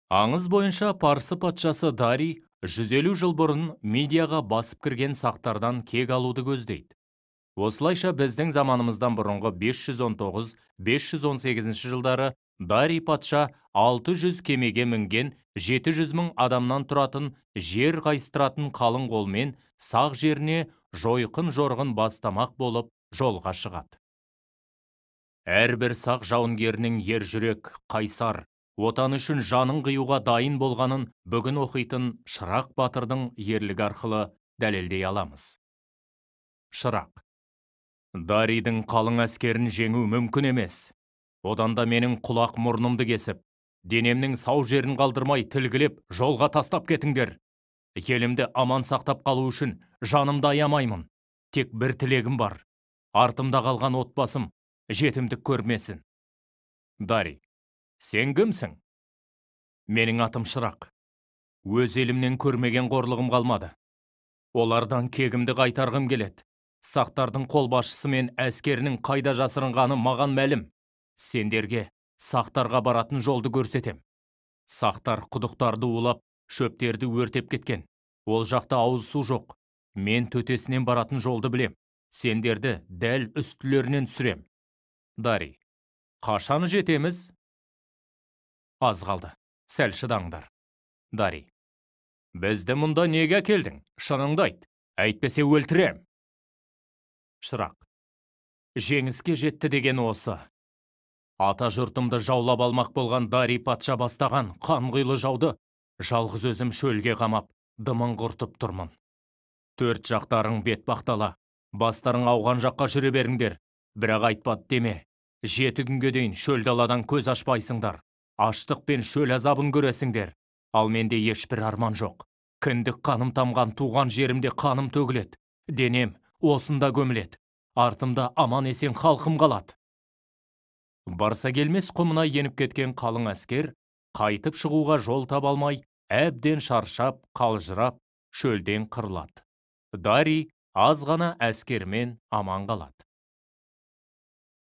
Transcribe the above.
Аңыз бойынша Парсы патшасы Дарий 150 жыл бұрын Мидияға басып кірген сақтардан кек алуды көздейді. Осылайша біздің заманымыздан бұрынғы 519-518 жылдары Дарий патша 600 кемеге мінген 700 мың адамнан тұратын жер қайыстыратын қалың қолмен сақ жеріне жойқын жорғын бастамақ болып жолға шығады. Әрбір сақ жауынгерінің ержүрек, қайсар, отан үшін жанын қиюға дайын болғанын бүгін оқитын Шырақ батырдың ерлігі арқылы дәлелдей аламыз. Шырақ. Дарийдің қалың әскерін жеңу мүмкін емес. Одан да менің құлақ мұрнымды кесіп, денемнің сау жерін қалдырмай тілгілеп жолға тастап кетіңдер. Елімді аман сақтап қалу үшін жанымды аямаймын. Тек бір тілегім бар. Артымда қалған отбасым жетімдік көрмесін. Дарий, сен кімсің? Менің атым Шырақ. Өз елімнен көрмеген қорлығым қалмады. Олардан кегімді қайтарғым келеді. Сақтардың қолбасшысы мен әскерінің қайда жасырынғаны маған мәлім. Сендерге сақтарға баратын жолды көрсетем. Сақтар құдықтарды улап, шөптерді өртеп кеткен. Ол жақта ауыз су жоқ. Мен төтесінен баратын жолды білем. Сендерді дәл үстілерінен түсірем. Дарий, қашан жетеміз? Аз қалды. Сәл шыдаңдар. Дарий, бізді мұнда неге әкелдің? Шыныңды айт. Әйтпесе өлтірем. Шырақ, жеңіске жетті деген осы. Ата жұртымды жаулап алмақ болған Дарий патша бастаған қанқұйлы жауды жалғыз өзім шөлге қамап, дымын құртып тұрмын. Төрт жақтарың бет бақтала, бастарың ауған жаққа жүре беріңдер. Бірақ айтпады деме. 7 күнге дейін шөл даладан көз ашпайсыңдар. Аштық пен шөл азабын көресіңдер. Ал менде ешбір арман жоқ. Кіндік қаным тамған туған жерімде қаным төгіледі. Денем осында көміледі. Артымда аман есен халқым қалады. Барса келмес құмына еніп кеткен қалың әскер қайтып шығуға жол таба алмай, әбден шаршап, қалжырап, шөлден қырылады. Дарий аз ғана әскермен аман қалады.